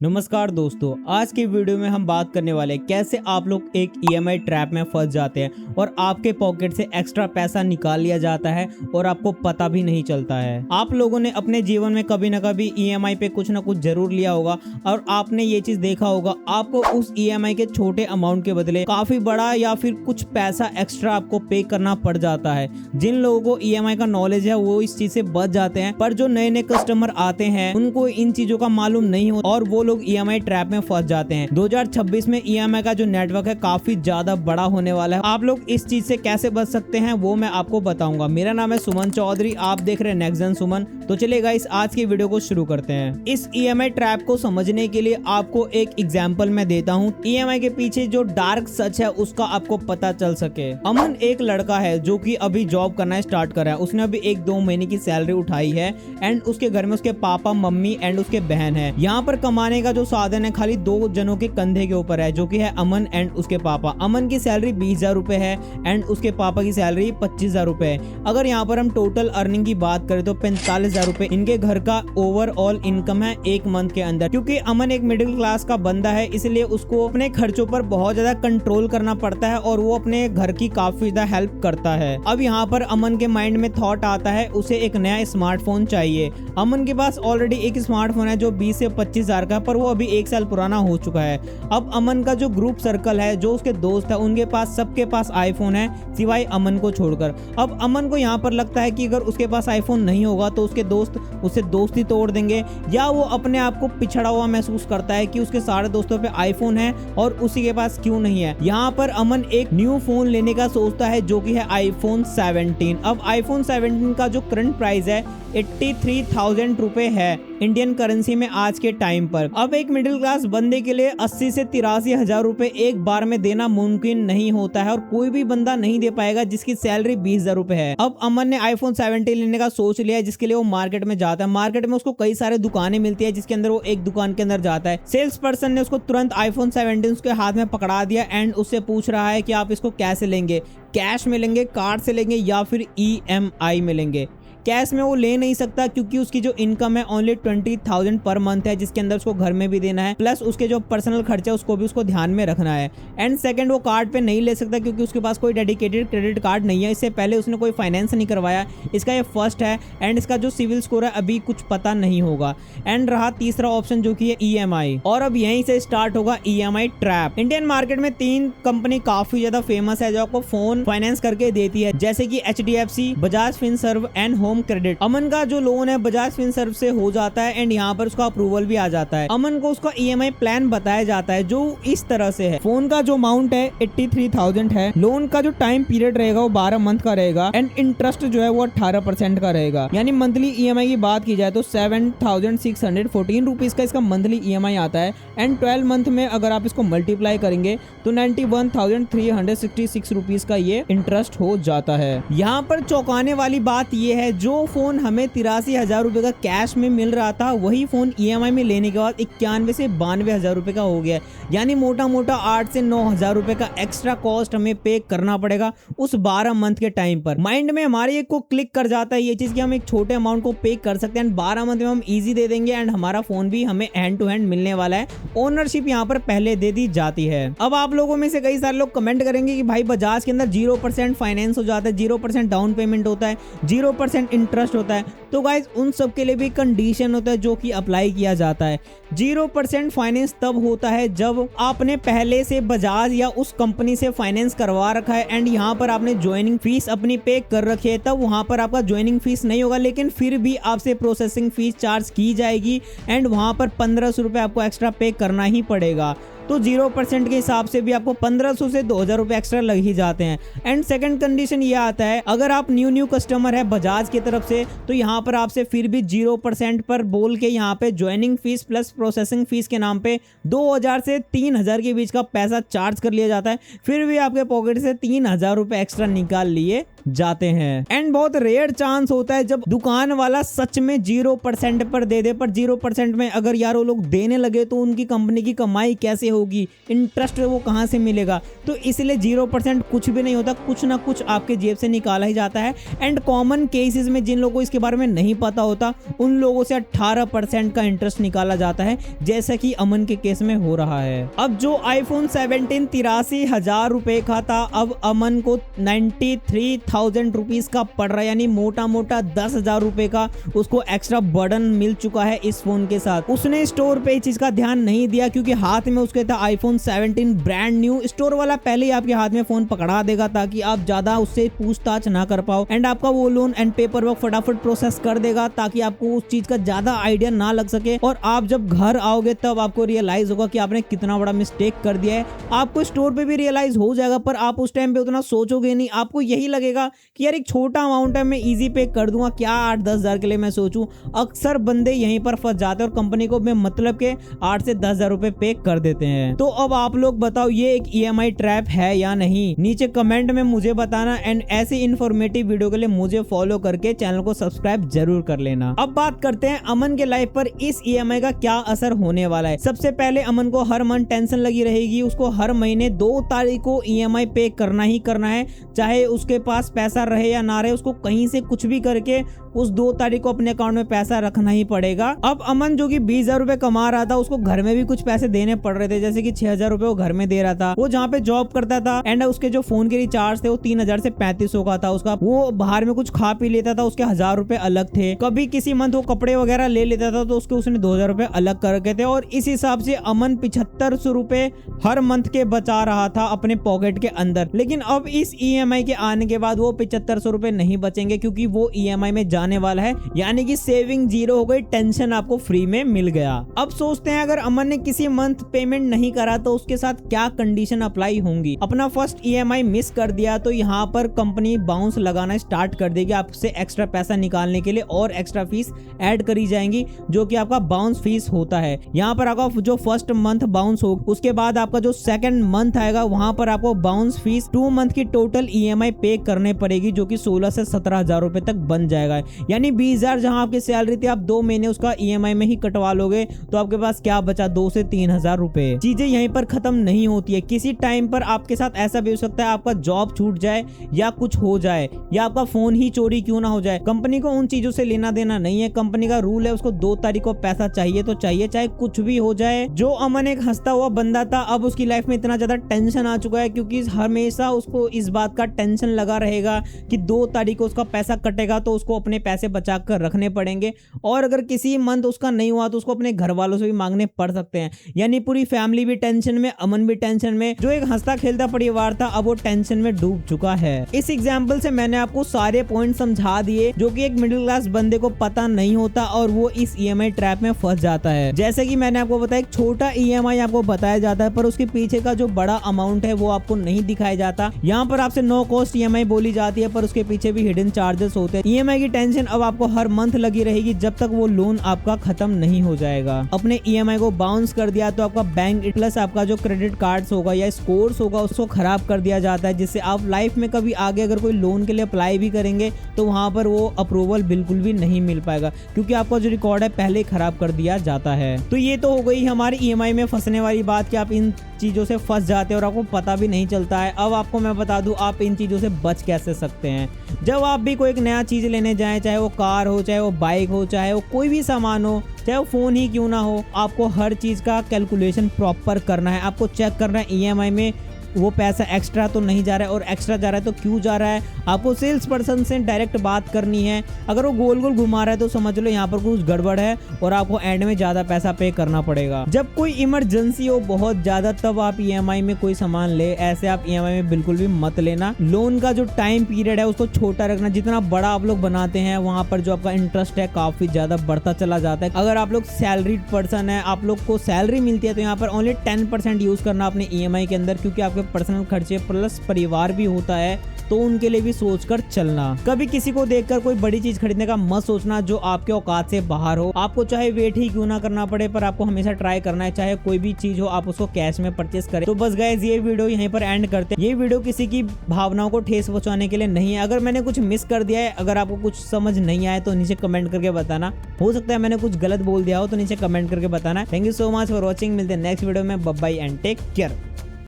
नमस्कार दोस्तों, आज की वीडियो में हम बात करने वाले हैं कैसे आप लोग एक ईएमआई ट्रैप में फंस जाते हैं और आपके पॉकेट से एक्स्ट्रा पैसा निकाल लिया जाता है और आपको पता भी नहीं चलता है। आप लोगों ने अपने जीवन में कभी ना कभी ईएमआई पे कुछ ना कुछ जरूर लिया होगा और आपने ये चीज देखा होगा, आपको उस ईएमआई के छोटे अमाउंट के बदले काफी बड़ा या फिर कुछ पैसा एक्स्ट्रा आपको पे करना पड़ जाता है। जिन लोगों को ईएमआई का नॉलेज है वो इस चीज से बच जाते हैं, पर जो नए नए कस्टमर आते हैं उनको इन चीजों का मालूम नहीं होता और वो लोग ईएमआई ट्रैप में फंस जाते हैं। 2026 में ईएमआई का जो नेटवर्क है काफी ज्यादा बड़ा होने वाला है। आप लोग इस चीज से कैसे बच सकते हैं वो मैं आपको बताऊंगा। मेरा नाम है सुमन चौधरी, आप देख रहे हैं नेक्स्ट जेन सुमन। तो चलिए गाइस, आज की वीडियो को शुरू करते हैं। इस ईएमआई ट्रैप को समझने के लिए आपको एक एग्जाम्पल मैं देता हूँ, ईएमआई के पीछे जो डार्क सच है उसका आपको पता चल सके। अमन एक लड़का है जो कि अभी जॉब करना स्टार्ट करा है। उसने अभी 1-2 महीने की सैलरी उठाई है एंड उसके घर में उसके पापा, मम्मी एंड उसके बहन है। यहाँ पर कमाने का जो साधन है खाली 2 जनों के कंधे के ऊपर है, जो कि है अमन एंड उसके पापा। अमन की सैलरी 20,000 रुपए है एंड उसके पापा की सैलरी 25,000 रुपए है। अगर यहाँ पर हम टोटल अर्निंग की बात करें तो 45,000 रुपए इनके घर का ओवरऑल इनकम है एक मंथ के अंदर। क्योंकि अमन एक मिडिल क्लास का बंदा है, इसलिए उसको अपने खर्चों पर बहुत ज्यादा कंट्रोल करना पड़ता है और वो अपने घर की काफी ज्यादा हेल्प करता है। अब यहाँ पर अमन के माइंड में थॉट आता है उसे एक नया स्मार्टफोन चाहिए। अमन के पास ऑलरेडी एक स्मार्टफोन है जो 20 से 25,000 का, पर वो अभी 1 साल पुराना हो चुका है। अब अमन का जो ग्रुप सर्कल है, जो उसके दोस्त है, उनके पास सबके पास आईफोन है सिवाय अमन को छोड़कर। अब अमन को यहाँ पर लगता है कि अगर उसके पास आईफोन नहीं होगा तो उसके दोस्त उससे दोस्ती तोड़ देंगे, या वो अपने आप को पिछड़ा हुआ महसूस करता है कि उसके सारे दोस्तों पे आईफोन है और उसी के पास क्यों नहीं है। यहाँ पर अमन एक न्यू फोन लेने का सोचता है जो कि है आईफोन 17। अब आईफोन 17 का जो करंट प्राइस है 83,000 रुपए है इंडियन करेंसी में आज के टाइम पर। अब एक मिडिल क्लास बंदे के लिए 80 से 83,000 रुपए एक बार में देना मुमकिन नहीं होता है और कोई भी बंदा नहीं दे पाएगा जिसकी सैलरी 20,000 रुपए है। अब अमन ने आईफोन 17 लेने का सोच लिया है, जिसके लिए वो मार्केट में जाता है। मार्केट में उसको कई सारे दुकानें मिलती है, जिसके अंदर वो एक दुकान के अंदर जाता है। सेल्स पर्सन ने उसको तुरंत आईफोन 17 उसके हाथ में पकड़ा दिया एंड उससे पूछ रहा है कि आप इसको कैसे लेंगे, कैश में लेंगे, कार्ड से लेंगे या फिर ईएमआई में लेंगे। कैश में वो ले नहीं सकता क्योंकि उसकी जो इनकम है ओनली 20,000 पर मंथ है, जिसके अंदर उसको घर में भी देना है, प्लस उसके जो पर्सनल खर्चा उसको भी उसको ध्यान में रखना है। एंड सेकंड, वो कार्ड पे नहीं ले सकता क्योंकि उसके पास कोई डेडिकेटेड क्रेडिट कार्ड नहीं है। इससे पहले उसने कोई फाइनेंस नहीं करवाया, इसका ये फर्स्ट है एंड इसका जो सिविल स्कोर है अभी कुछ पता नहीं होगा। एंड रहा तीसरा ऑप्शन जो कि है ईएमआई, और अब यहीं से स्टार्ट होगा ईएमआई ट्रैप। इंडियन मार्केट में 3 कंपनी काफी ज्यादा फेमस है जो आपको फोन फाइनेंस करके देती है, जैसे कि HDFC, Bajaj Finserv and home credit. Aman का जो लोन है बजाज फिनसर्व से हो जाता है एंड यहाँ पर उसका अप्रूवल भी आ जाता है। अमन को उसका ईएमआई प्लान बताया जाता है जो इस तरह से है। फोन का जो अमाउंट है 83,000 है, लोन का जो टाइम पीरियड रहेगा वो 12 मंथ का रहेगा एंड इंटरेस्ट जो है वो 18% का रहेगा। यानी मंथली ईएमआई की बात की जाए तो 7,614 रुपीज का इसका मंथली ईएमआई आता है एंड 12 मंथ में अगर आप इसको मल्टीप्लाई करेंगे तो 91,366 रुपीज का ये इंटरेस्ट हो जाता है। यहाँ पर चौंकाने वाली बात ये है, जो फोन हमें 83,000 रुपए का कैश में मिल रहा था वही फोन ईएमआई में लेने के बाद 91 से 92,000 रुपए का हो गया। यानी मोटा मोटा 8 से 9,000 रुपए का एक्स्ट्रा कॉस्ट हमें पे करना पड़ेगा उस 12 मंथ के टाइम पर। माइंड में हमारे एक को क्लिक कर जाता है ये चीज कि हम एक छोटे अमाउंट को पे कर सकते हैं, 12 मंथ में हम इजी दे देंगे एंड हमारा फोन भी हमें हैंड टू हैंड मिलने वाला है। ओनरशिप यहाँ पर पहले दे दी जाती है। अब आप लोगों में से कई सारे लोग कमेंट करेंगे कि भाई बजाज के अंदर 0% फाइनेंस हो जाता है, 0% डाउन पेमेंट होता है, 0% इंटरेस्ट होता है। तो गाइज उन सब के लिए भी कंडीशन होता है जो कि अप्लाई किया जाता है। 0% फाइनेंस तब होता है जब आपने पहले से बजाज या उस कंपनी से फाइनेंस करवा रखा है एंड यहाँ पर आपने ज्वाइनिंग फीस अपनी पे कर रखी है, तब वहां पर आपका ज्वाइनिंग फीस नहीं होगा, लेकिन फिर भी आपसे प्रोसेसिंग फीस चार्ज की जाएगी एंड वहां पर 1,500 रुपए आपको एक्स्ट्रा पे करना ही पड़ेगा। तो 0% के हिसाब से भी आपको 1,500 से 2,000 रुपए एक्स्ट्रा लग ही जाते हैं। एंड सेकंड कंडीशन ये आता है, अगर आप न्यू कस्टमर है बजाज की तरफ से तो यहाँ पर आपसे फिर भी 0% पर बोल के यहाँ पे joining fees plus processing fees के नाम पे 2,000 से 3,000 के बीच का पैसा चार्ज कर लिया जाता है। फिर भी आपके पॉकेट से 3,000 रुपए एक्स्ट्रा निकाल लिए जाते हैं। एंड बहुत रेयर चांस होता है जब दुकान वाला सच में 0% पर दे दे, पर 0% में अगर यार वो लोग देने लगे तो उनकी कंपनी की कमाई कैसे होगी, इंटरेस्ट वो कहां से मिलेगा। तो इसलिए 0% कुछ भी नहीं होता, कुछ ना कुछ आपके जेब से निकाला ही जाता है। एंड कॉमन केसेस में जिन लोगों को इसके बारे में नहीं पता होता उन लोगों से 18% का इंटरेस्ट निकाला जाता है, जैसा कि अमन के केस में हो रहा है। अब जो आईफोन 17 83,000 रुपए का था, अब अमन को 93,000 रुपीज का पड़ रहा है, यानी मोटा मोटा 10,000 रुपए का उसको एक्स्ट्रा बर्डन मिल चुका है इस फोन के साथ। उसने स्टोर पे इस चीज का ध्यान नहीं दिया क्योंकि हाथ में उसके था आईफोन 17 ब्रांड न्यू। स्टोर वाला पहले ही आपके हाथ में फोन पकड़ा देगा ताकि आप ज्यादा उससे पूछताछ ना कर पाओ, एंड आपका वो लोन एंड पेपर वर्क फटाफट प्रोसेस कर देगा ताकि आपको उस चीज का ज्यादा आइडिया ना लग सके। और आप जब घर आओगे तब आपको रियलाइज होगा कि आपने कितना बड़ा मिस्टेक कर दिया है। आपको स्टोर पे भी रियलाइज हो जाएगा, पर आप उस टाइम पे उतना सोचोगे नहीं। आपको यही लगेगा कि यार एक छोटा अमाउंट है, मैं इजी पे कर दूंगा, क्या 8-10 हजार के लिए मैं सोचूं। अक्सर बंदे यहीं पर फंस जाते हैं और कंपनी को मतलब के 8 से 10 हजार रुपए पे कर देते हैं। तो अब आप लोग बताओ ये एक EMI ट्रैप है या नहीं, नीचे कमेंट में मुझे बताना। एंड ऐसे इन्फॉर्मेटिव वीडियो के लिए मुझे फॉलो करके चैनल को सब्सक्राइब जरूर कर लेना। अब बात करते हैं अमन के लाइफ पर इस EMI का क्या असर होने वाला है। सबसे पहले अमन को हर मंथ टेंशन लगी रहेगी, उसको हर महीने 2 तारीख को EMI पे करना ही करना है, चाहे उसके पास पैसा रहे या ना रहे, उसको कहीं से कुछ भी करके उस 2 तारीख को अपने अकाउंट में पैसा रखना ही पड़ेगा। अब अमन जो कि 20,000 रुपए कमा रहा था, उसको घर में भी कुछ पैसे देने पड़ रहे थे, जैसे कि 6,000 रुपए वो घर में दे रहा था। वो जहाँ पे जॉब करता था एंड उसके जो फोन के रिचार्ज थे वो 3,000 से 3,500 का था उसका। वो बाहर में कुछ खा पी लेता था, उसके 1,000 रुपए अलग थे। कभी किसी मंथ वो कपड़े वगैरह ले लेता था तो उसके उसने 2,000 रुपए अलग कर रखे थे। और इस हिसाब से अमन 7500 रुपए हर मंथ के बचा रहा था अपने पॉकेट के अंदर। लेकिन अब इस EMI के आने के बाद वो 7500 रुपए नहीं बचेंगे क्योंकि वो EMI में जाने वाला है, यानी कि सेविंग जीरो हो गई, टेंशन आपको फ्री में मिल गया। अब सोचते हैं अगर अमन ने किसी मंथ पेमेंट नहीं करा तो उसके साथ क्या कंडीशन अप्लाई होंगी। अपना फर्स्ट EMI मिस कर दिया तो यहाँ पर कंपनी बाउंस लगाना स्टार्ट कर देगी, आपसे एक्स्ट्रा पैसा निकालने के लिए और एक्स्ट्रा फीस ऐड करी जाएंगी जो कि आपका बाउंस फीस होता है। यहाँ पर आपका जो फर्स्ट मंथ बाउंस हो, उसके बाद आपका जो सेकंड मंथ आएगा वहां पर आपको बाउंस फीस 2 मंथ की टोटल EMI पे करने पड़ेगी जो कि 16 से 17,000 रुपए तक बन जाएगा। यानी 20,000 जहां आपकी सैलरी थी, आप 2 महीने उसका EMI में ही कटवा लोगे तो आपके पास क्या बचा, 2 से 3,000 रुपए। चीजें यहीं पर खत्म नहीं होती है, किसी टाइम पर आपके साथ ऐसा भी हो सकता है आपका जॉब छूट जाए या कुछ हो जाए या आपका फोन ही चोरी क्यों ना हो जाए। कंपनी को उन चीजों से लेना देना नहीं है, कंपनी का रूल है उसको 2 तारीख को पैसा चाहिए तो चाहिए, चाहे कुछ भी हो जाए। जो अमन एक हंसता हुआ बंदा था, अब उसकी लाइफ में इतना ज्यादा टेंशन आ चुका है क्योंकि हमेशा उसको इस बात का टेंशन लगा रहेगा कि 2 तारीख को उसका पैसा कटेगा तो उसको अपने पैसे बचा कर रखने पड़ेंगे, और अगर किसी मंथ उसका नहीं हुआ तो उसको अपने घर वालों से भी मांगने पड़ सकते हैं। यानी पूरी फैमिली भी टेंशन में, अमन भी टेंशन में। जो एक हंसता खेलता परिवार था अब वो टेंशन में डूब चुका है। इस एग्जाम्पल से मैंने आपको सारे पॉइंट समझा दिए जो कि एक मिडिल क्लास बंदे को पता नहीं होता और वो इस EMI ट्रैप में फंस जाता है। जैसे कि मैंने आपको बताया एक छोटा EMI आपको बताया जाता है पर उसके पीछे का जो बड़ा अमाउंट है वो आपको नहीं दिखाया जाता। यहाँ पर आपसे नो कॉस्ट EMI बोली जाती है पर उसके पीछे भी हिडन चार्जेस होते हैं। EMI की टेंशन अब आपको हर मंथ लगी रहेगी जब तक वो लोन आपका खत्म नहीं हो जाएगा। अपने EMI को बाउंस कर दिया तो आपका बैंक प्लस आपका जो क्रेडिट कार्ड्स होगा या स्कोर्स होगा उसको खराब कर दिया जाता है, जिससे आप लाइफ में कभी आगे अगर कोई लोन के लिए अप्लाई भी करेंगे तो वहां पर वो अप्रूवल बिल्कुल भी नहीं मिल पाएगा क्योंकि आपका जो रिकॉर्ड है पहले खराब कर दिया जाता है। तो ये तो हो गई हमारी EMI में फंसने वाली बात कि आप इन चीजों से फंस जाते हैं और आपको पता भी नहीं चलता है। अब आपको मैं बता दूं आप इन चीजों से बच कैसे सकते हैं। जब आप भी कोई एक नया चीज लेने जाएं, चाहे वो कार हो, चाहे वो बाइक हो, चाहे वो कोई भी सामान हो, चाहे वो फोन ही क्यों ना हो, आपको हर चीज का कैलकुलेशन प्रॉपर करना है। आपको चेक करना है EMI में वो पैसा एक्स्ट्रा तो नहीं जा रहा है, और एक्स्ट्रा जा रहा है तो क्यों जा रहा है। आपको सेल्स पर्सन से डायरेक्ट बात करनी है। अगर वो गोल गोल घुमा रहा है तो समझ लो यहाँ पर कुछ गड़बड़ है और आपको एंड में ज्यादा पैसा पे करना पड़ेगा। जब कोई इमरजेंसी हो बहुत ज्यादा तब आप EMI में कोई सामान ले, ऐसे आप EMI में बिल्कुल भी मत लेना। लोन का जो टाइम पीरियड है उसको छोटा रखना, जितना बड़ा आप लोग बनाते हैं वहां पर जो आपका इंटरेस्ट है काफी ज्यादा बढ़ता चला जाता है। अगर आप लोग सैलरीड पर्सन है, आप लोग को सैलरी मिलती है तो यहाँ पर ओनली 10% यूज करना अपने EMI के अंदर, क्योंकि आपके पर्सनल खर्चे प्लस परिवार भी होता है तो उनके लिए भी सोचकर चलना। कभी किसी को देखकर कोई बड़ी चीज खरीदने का मत सोचना जो आपके औकात से बाहर हो। आपको चाहे वेट ही क्यों ना करना पड़े, पर आपको हमेशा ट्राई करना है। चाहे कोई भी चीज हो आप उसको कैश में परचेस करें। तो बस गाइस ये वीडियो यहीं पर एंड करते हैं। ये वीडियो किसी की भावनाओं को ठेस पहुंचाने के लिए नहीं है। अगर मैंने कुछ मिस कर दिया है, अगर आपको कुछ समझ नहीं आया तो नीचे कमेंट करके बताना। हो सकता है मैंने कुछ गलत बोल दिया हो तो नीचे कमेंट करके बताना। Thank you so much for watching. मिलते हैं नेक्स्ट वीडियो में। Bye bye and take care.